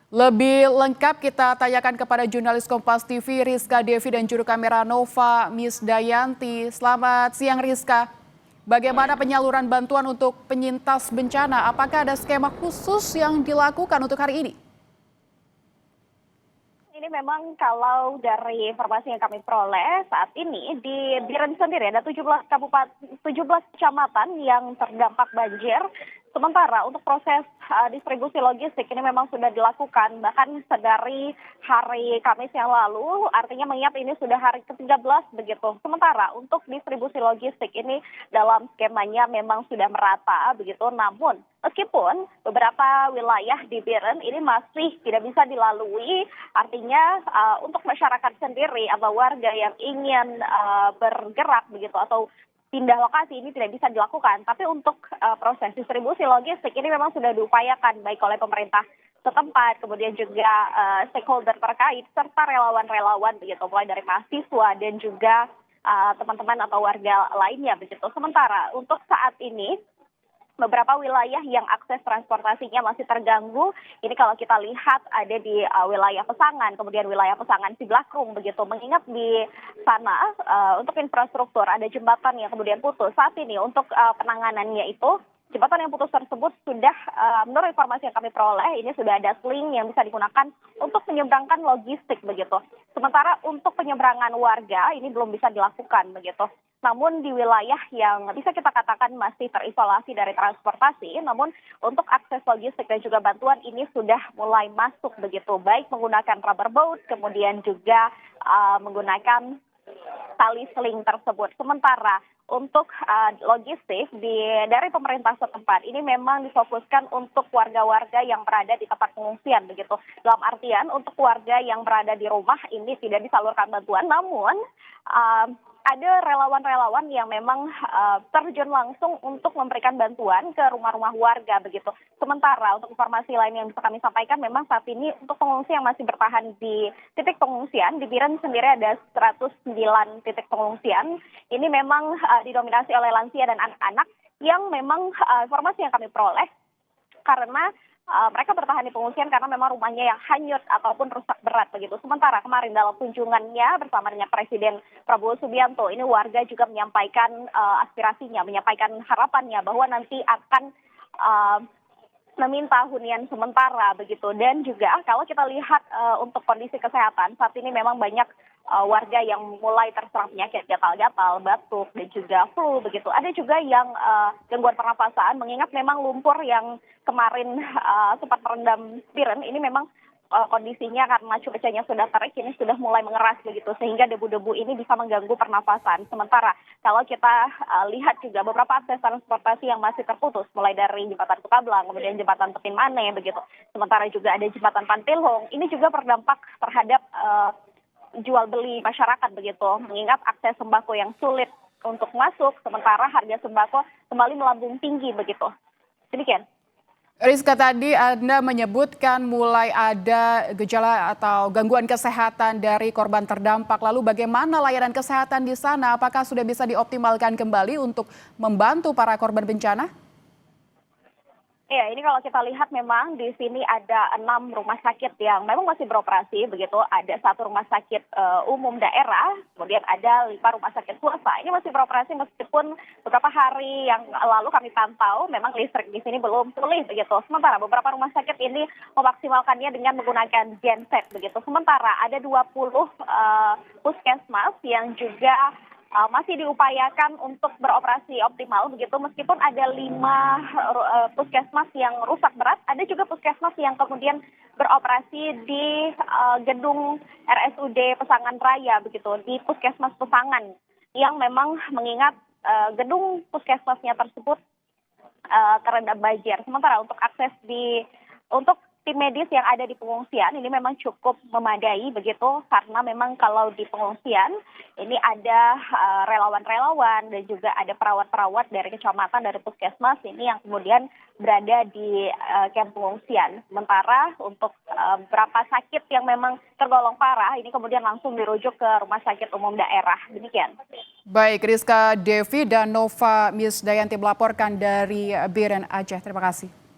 Lebih lengkap kita tanyakan kepada jurnalis Kompas TV Rizka Devi dan juru kamera Nova Misdayanti. Selamat siang Rizka. Bagaimana penyaluran bantuan untuk penyintas bencana? Apakah ada skema khusus yang dilakukan untuk hari ini? Ini memang kalau dari informasi yang kami peroleh saat ini di Biren sendiri ada 17 kecamatan yang terdampak banjir. Sementara untuk proses distribusi logistik ini memang sudah dilakukan bahkan sedari hari Kamis yang lalu, artinya mengingat ini sudah hari ke-13 begitu. Sementara untuk distribusi logistik ini dalam skemanya memang sudah merata begitu, namun meskipun beberapa wilayah di Biren ini masih tidak bisa dilalui, artinya untuk masyarakat sendiri atau warga yang ingin bergerak begitu atau pindah lokasi ini tidak bisa dilakukan. Tapi untuk proses distribusi logistik ini memang sudah diupayakan baik oleh pemerintah setempat, kemudian juga stakeholder terkait serta relawan-relawan begitu, mulai dari mahasiswa dan juga teman-teman atau warga lainnya begitu. Sementara untuk saat ini beberapa wilayah yang akses transportasinya masih terganggu. Ini kalau kita lihat ada di wilayah Pesangan, kemudian wilayah Pesangan Siblakrung begitu. Mengingat di sana untuk infrastruktur ada jembatan yang kemudian putus. Saat ini untuk penanganannya itu jembatan yang putus tersebut sudah menurut informasi yang kami peroleh ini sudah ada sling yang bisa digunakan untuk menyeberangkan logistik begitu. Sementara untuk penyeberangan warga ini belum bisa dilakukan begitu. Namun di wilayah yang bisa kita katakan masih terisolasi dari transportasi, namun untuk akses logistik dan juga bantuan ini sudah mulai masuk begitu, baik menggunakan rubber boat, kemudian juga menggunakan tali seling tersebut. Sementara untuk logistik dari pemerintah setempat ini memang difokuskan untuk warga-warga yang berada di tempat pengungsian begitu. Dalam artian untuk warga yang berada di rumah ini tidak disalurkan bantuan, namun ada relawan-relawan yang memang terjun langsung untuk memberikan bantuan ke rumah-rumah warga begitu. Sementara untuk informasi lain yang bisa kami sampaikan memang saat ini untuk pengungsi yang masih bertahan di titik pengungsian di Biren sendiri ada 109 titik pengungsian. Ini memang didominasi oleh lansia dan anak-anak yang memang informasi yang kami peroleh karena mereka bertahan di pengungsian karena memang rumahnya yang hanyut ataupun rusak berat begitu. Sementara kemarin dalam kunjungannya bersama dengan Presiden Prabowo Subianto, ini warga juga menyampaikan aspirasinya, menyampaikan harapannya bahwa nanti akan meminta hunian sementara begitu. Dan juga kalau kita lihat untuk kondisi kesehatan saat ini memang banyak warga yang mulai terserang penyakit gatal-gatal, batuk dan juga flu begitu. Ada juga yang gangguan pernafasan mengingat memang lumpur yang kemarin sempat merendam Biren ini memang kondisinya karena cuacanya sudah terik ini sudah mulai mengeras begitu sehingga debu-debu ini bisa mengganggu pernafasan. Sementara kalau kita lihat juga beberapa akses transportasi yang masih terputus mulai dari jembatan Kukablang, kemudian jembatan Tepin Mane begitu. Sementara juga ada jembatan Pantilhong, ini juga berdampak terhadap jual beli masyarakat begitu, mengingat akses sembako yang sulit untuk masuk, sementara harga sembako kembali melambung tinggi begitu. Demikian. Rizka, tadi Anda menyebutkan mulai ada gejala atau gangguan kesehatan dari korban terdampak. Lalu bagaimana layanan kesehatan di sana? Apakah sudah bisa dioptimalkan kembali untuk membantu para korban bencana? Ya, ini kalau kita lihat memang di sini ada 6 rumah sakit yang memang masih beroperasi begitu. Ada 1 rumah sakit umum daerah, kemudian ada 5 rumah sakit swasta. Ini masih beroperasi meskipun beberapa hari yang lalu kami pantau memang listrik di sini belum pulih begitu. Sementara beberapa rumah sakit ini memaksimalkannya dengan menggunakan genset begitu. Sementara ada 20 puskesmas yang juga masih diupayakan untuk beroperasi optimal begitu, meskipun ada 5 puskesmas yang rusak berat, ada juga puskesmas yang kemudian beroperasi di gedung RSUD Pesangan Raya begitu, di Puskesmas Pesangan yang memang mengingat gedung puskesmasnya tersebut terendam banjir. Sementara untuk akses untuk tim medis yang ada di pengungsian ini memang cukup memadai begitu karena memang kalau di pengungsian ini ada relawan-relawan dan juga ada perawat-perawat dari kecamatan dari puskesmas ini yang kemudian berada di kamp pengungsian. Sementara untuk beberapa sakit yang memang tergolong parah ini kemudian langsung dirujuk ke rumah sakit umum daerah. Demikian. Baik, Rizka Devi dan Nova Misdayanti melaporkan dari Biren Aceh. Terima kasih.